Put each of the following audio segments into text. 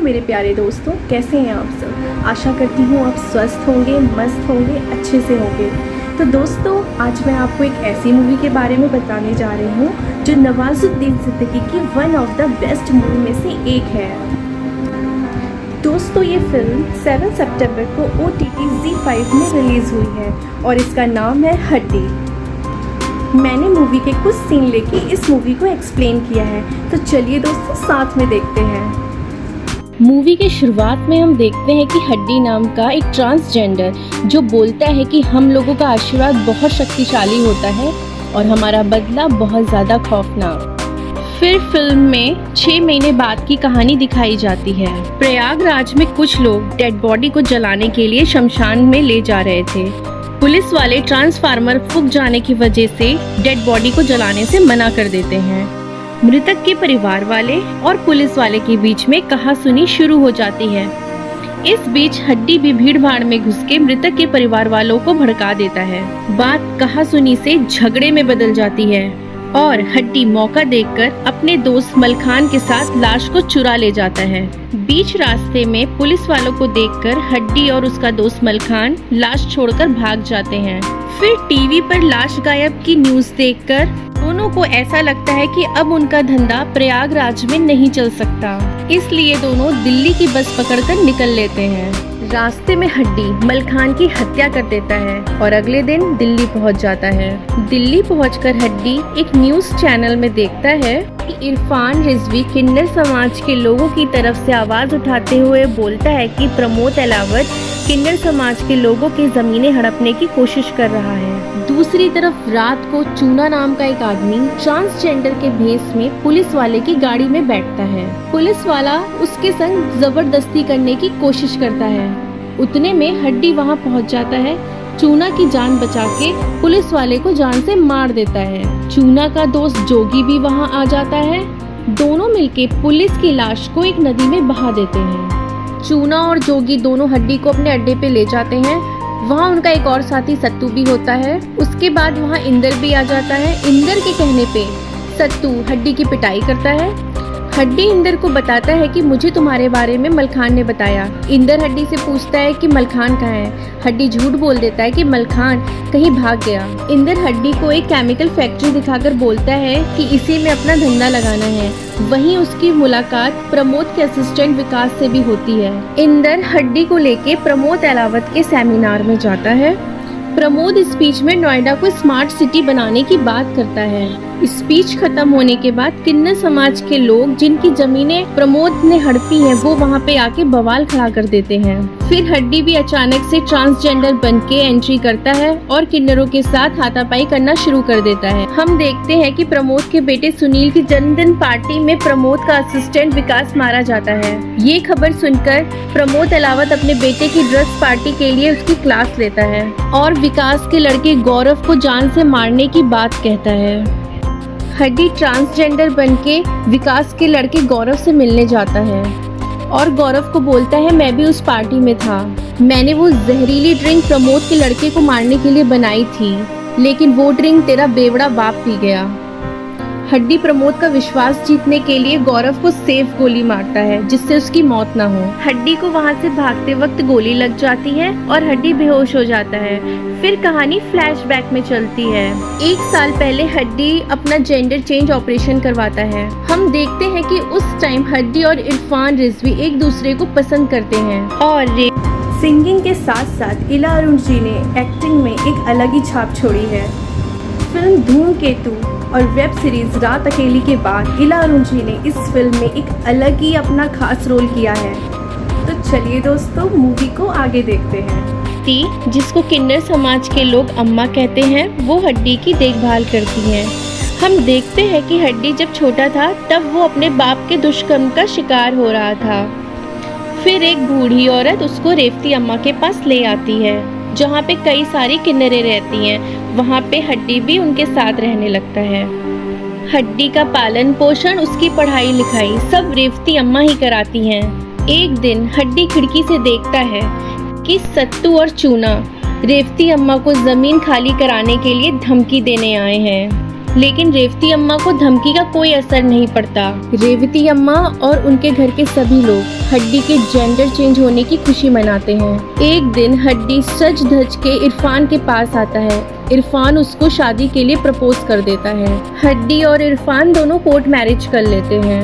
मेरे प्यारे दोस्तों, कैसे हैं आप सब। आशा करती हूँ आप स्वस्थ होंगे, मस्त होंगे, अच्छे से होंगे। तो दोस्तों, आज मैं आपको एक ऐसी मूवी के बारे में बताने जा रही हूँ जो नवाजुद्दीन सिद्दीकी की one of the best movie में से एक है। दोस्तों, ये फिल्म 7 सितंबर को OTT ZEE5 में रिलीज़ हुई है और इसका नाम है हड्डी। मैंने मूवी के कुछ सीन लेके इस मूवी को एक्सप्लेन किया है, तो चलिए दोस्तों साथ में देखते हैं। मूवी के शुरुआत में हम देखते हैं कि हड्डी नाम का एक ट्रांसजेंडर जो बोलता है कि हम लोगों का आशीर्वाद बहुत शक्तिशाली होता है और हमारा बदला बहुत ज़्यादा खौफनाक। फिर फिल्म में 6 महीने बाद की कहानी दिखाई जाती है। प्रयागराज में कुछ लोग डेड बॉडी को जलाने के लिए शमशान में ले जा रहे थे। पुलिस वाले ट्रांसफार्मर फूंक जाने की वजह से डेड बॉडी को जलाने से मना कर देते हैं। मृतक के परिवार वाले और पुलिस वाले के बीच में कहासुनी शुरू हो जाती है। इस बीच हड्डी भी भीड़ भाड़ में घुस के मृतक के परिवार वालों को भड़का देता है। बात कहासुनी से झगड़े में बदल जाती है और हड्डी मौका देखकर अपने दोस्त मलखान के साथ लाश को चुरा ले जाता है। बीच रास्ते में पुलिस वालों को देखकर हड्डी और उसका दोस्त मलखान लाश छोड़कर भाग जाते हैं। फिर टीवी पर लाश गायब की न्यूज़ देखकर दोनों को ऐसा लगता है कि अब उनका धंधा प्रयागराज में नहीं चल सकता, इसलिए दोनों दिल्ली की बस पकड़कर निकल लेते हैं। रास्ते में हड्डी मलखान की हत्या कर देता है और अगले दिन दिल्ली पहुंच जाता है। दिल्ली पहुंचकर हड्डी एक न्यूज़ चैनल में देखता है कि इरफान रिजवी किन्नर समाज के लोगों की तरफ से आवाज़ उठाते हुए बोलता है कि प्रमोद अलावत किन्नर समाज के लोगों की ज़मीनें हड़पने की कोशिश कर रहा है। दूसरी तरफ रात को चूना नाम का एक आदमी ट्रांसजेंडर के भेष में पुलिस वाले की गाड़ी में बैठता है। पुलिस वाला उसके संग जबरदस्ती करने की कोशिश करता है। उतने में हड्डी वहां पहुंच जाता है। चूना की जान बचा के पुलिस वाले को जान से मार देता है। चूना का दोस्त जोगी भी वहां आ जाता है। दोनों मिलके पुलिस की लाश को एक नदी में बहा देते हैं। चूना और जोगी दोनों हड्डी को अपने अड्डे पे ले जाते हैं। वहाँ उनका एक और साथी सत्तू भी होता है। उसके बाद वहाँ इंदर भी आ जाता है। इंदर के कहने पे सत्तू हड्डी की पिटाई करता है। हड्डी इंदर को बताता है कि मुझे तुम्हारे बारे में मलखान ने बताया। इंदर हड्डी से पूछता है कि मलखान कहाँ है। हड्डी झूठ बोल देता है कि मलखान कहीं भाग गया। इंदर हड्डी को एक केमिकल फैक्ट्री दिखाकर बोलता है कि इसी में अपना धंधा लगाना है। वहीं उसकी मुलाकात प्रमोद के असिस्टेंट विकास से भी होती है। इंदर हड्डी को लेके प्रमोद अलावत के सेमिनार में जाता है। प्रमोद स्पीच में नोएडा को स्मार्ट सिटी बनाने की बात करता है। स्पीच खत्म होने के बाद किन्नर समाज के लोग जिनकी जमीनें प्रमोद ने हड़पी हैं, वो वहाँ पे आके बवाल खड़ा कर देते हैं। फिर हड्डी भी अचानक से ट्रांसजेंडर बन के एंट्री करता है और किन्नरों के साथ हाथापाई करना शुरू कर देता है। हम देखते हैं कि प्रमोद के बेटे सुनील की जन्मदिन पार्टी में प्रमोद का असिस्टेंट विकास मारा जाता है। ये खबर सुनकर प्रमोद अलावत अपने बेटे की ड्रग्स पार्टी के लिए उसकी क्लास लेता है और विकास के लड़के गौरव को जान से मारने की बात कहता है। हड्डी ट्रांसजेंडर बनके विकास के लड़के गौरव से मिलने जाता है और गौरव को बोलता है मैं भी उस पार्टी में था। मैंने वो जहरीली ड्रिंक प्रमोद के लड़के को मारने के लिए बनाई थी, लेकिन वो ड्रिंक तेरा बेवड़ा बाप पी गया। हड्डी प्रमोद का विश्वास जीतने के लिए गौरव को सेफ गोली मारता है जिससे उसकी मौत ना हो। हड्डी को वहाँ से भागते वक्त गोली लग जाती है और हड्डी बेहोश हो जाता है। फिर कहानी फ्लैशबैक में चलती है। 1 साल पहले हड्डी अपना जेंडर चेंज ऑपरेशन करवाता है। हम देखते हैं कि उस टाइम हड्डी और इरफान रिजवी एक दूसरे को पसंद करते हैं और सिंगिंग के साथ साथ इला अरुण जी ने एक्टिंग में एक अलग ही छाप छोड़ी है। फिल्म धूमकेतु और वेब सीरीज रात अकेली के बाद इला अरुण जी ने इस फिल्म में एक अलग ही अपना खास रोल किया है। तो चलिए दोस्तों मूवी को आगे देखते हैं। जिसको किन्नर समाज के लोग अम्मा कहते हैं, वो हड्डी की देखभाल करती हैं। हम देखते हैं कि हड्डी जब छोटा था तब वो अपने बाप के दुष्कर्म का शिकार हो रहा था। फिर एक बूढ़ी औरत उसको रेवती अम्मा के पास ले आती है जहाँ पे कई सारी किन्नरें रहती हैं। वहाँ पे हड्डी भी उनके साथ रहने लगता है। हड्डी का पालन पोषण, उसकी पढ़ाई लिखाई सब रेवती अम्मा ही कराती हैं। एक दिन हड्डी खिड़की से देखता है कि सत्तू और चूना रेवती अम्मा को जमीन खाली कराने के लिए धमकी देने आए हैं। लेकिन रेवती अम्मा को धमकी का कोई असर नहीं पड़ता। रेवती अम्मा और उनके घर के सभी लोग हड्डी के जेंडर चेंज होने की खुशी मनाते हैं। एक दिन हड्डी सज धज के इरफान के पास आता है। इरफान उसको शादी के लिए प्रपोज कर देता है। हड्डी और इरफान दोनों कोर्ट मैरिज कर लेते हैं।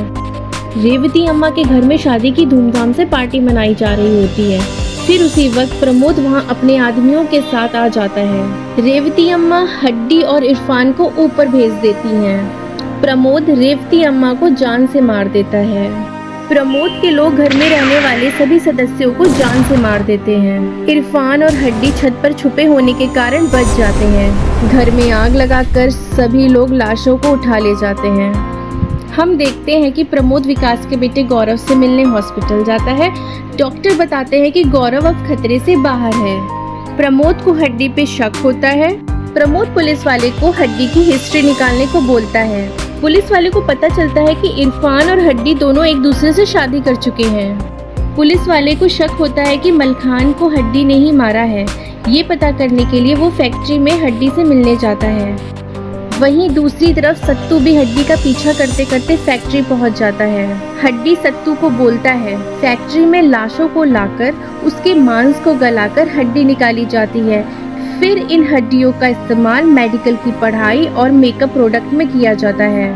रेवती अम्मा के घर में शादी की धूमधाम से पार्टी मनाई जा रही होती है। फिर उसी वक्त प्रमोद वहाँ अपने आदमियों के साथ आ जाता है। रेवती अम्मा हड्डी और इरफान को ऊपर भेज देती हैं। प्रमोद रेवती अम्मा को जान से मार देता है। प्रमोद के लोग घर में रहने वाले सभी सदस्यों को जान से मार देते हैं। इरफान और हड्डी छत पर छुपे होने के कारण बच जाते हैं। घर में आग लगाकर सभी लोग लाशों को उठा ले जाते हैं। हम देखते हैं कि प्रमोद विकास के बेटे गौरव से मिलने हॉस्पिटल जाता है। डॉक्टर बताते हैं कि गौरव अब खतरे से बाहर है। प्रमोद को हड्डी पे शक होता है। प्रमोद पुलिस वाले को हड्डी की हिस्ट्री निकालने को बोलता है। पुलिस वाले को पता चलता है कि इरफान और हड्डी दोनों एक दूसरे से शादी कर चुके हैं। पुलिस वाले को शक होता है कि मलखान को हड्डी ने ही मारा है। ये पता करने के लिए वो फैक्ट्री में हड्डी से मिलने जाता है। वहीं दूसरी तरफ सत्तू भी हड्डी का पीछा करते करते फैक्ट्री पहुंच जाता है। हड्डी सत्तू को बोलता है फैक्ट्री में लाशों को लाकर उसके मांस को गलाकर हड्डी निकाली जाती है। फिर इन हड्डियों का इस्तेमाल मेडिकल की पढ़ाई और मेकअप प्रोडक्ट में किया जाता है।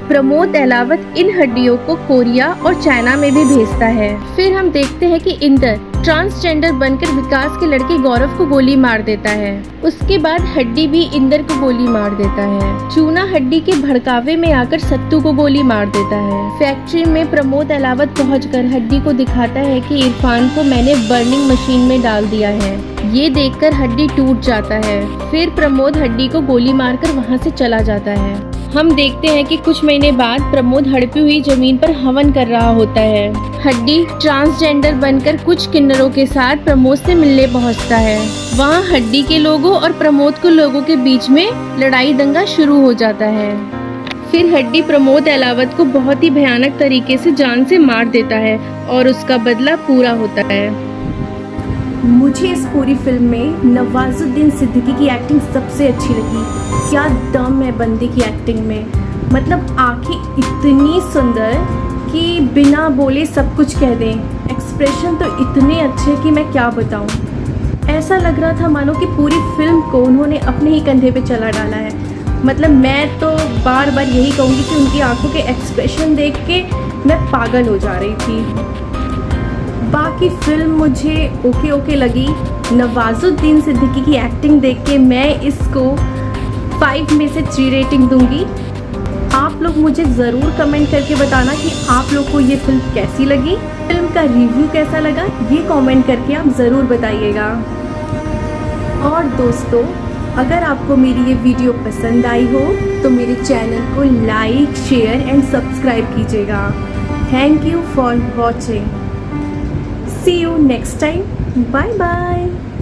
प्रमोद अहलावत इन हड्डियों को कोरिया और चाइना में भी भेजता है। फिर हम देखते हैं कि इंदर ट्रांसजेंडर बनकर विकास के लड़के गौरव को गोली मार देता है। उसके बाद हड्डी भी इंदर को गोली मार देता है। चूना हड्डी के भड़कावे में आकर सत्तू को गोली मार देता है। फैक्ट्री में प्रमोद अहलावत पहुंचकर हड्डी को दिखाता है कि इरफान को मैंने बर्निंग मशीन में डाल दिया है। ये देखकर हड्डी टूट जाता है। फिर प्रमोद हड्डी को गोली मारकर वहाँ से चला जाता है। हम देखते हैं कि कुछ महीने बाद प्रमोद हड़पी हुई जमीन पर हवन कर रहा होता है। हड्डी ट्रांसजेंडर बनकर कुछ किन्नरों के साथ प्रमोद से मिलने पहुंचता है। वहां हड्डी के लोगों और प्रमोद के लोगों के बीच में लड़ाई दंगा शुरू हो जाता है। फिर हड्डी प्रमोद अहलावत को बहुत ही भयानक तरीके से जान से मार देता है और उसका बदला पूरा होता है। मुझे इस पूरी फिल्म में नवाजुद्दीन सिद्दीकी की एक्टिंग सबसे अच्छी लगी। क्या दम है बंदे की एक्टिंग में, मतलब आंखें इतनी सुंदर कि बिना बोले सब कुछ कह दें। एक्सप्रेशन तो इतने अच्छे कि मैं क्या बताऊं। ऐसा लग रहा था मानो कि पूरी फिल्म को उन्होंने अपने ही कंधे पे चला डाला है। मतलब मैं तो बार बार यही कहूँगी कि उनकी आंखों के एक्सप्रेशन देख के मैं पागल हो जा रही थी। बाकी फिल्म मुझे ओके लगी। नवाजुद्दीन सिद्दीकी की एक्टिंग देख के मैं इसको 5 में से 3 रेटिंग दूंगी। आप लोग मुझे ज़रूर कमेंट करके बताना कि आप लोग को ये फिल्म कैसी लगी। फिल्म का रिव्यू कैसा लगा ये कमेंट करके आप ज़रूर बताइएगा। और दोस्तों, अगर आपको मेरी ये वीडियो पसंद आई हो तो मेरे चैनल को लाइक, शेयर एंड सब्सक्राइब कीजिएगा। Thank you for watching. See you next time. Bye bye.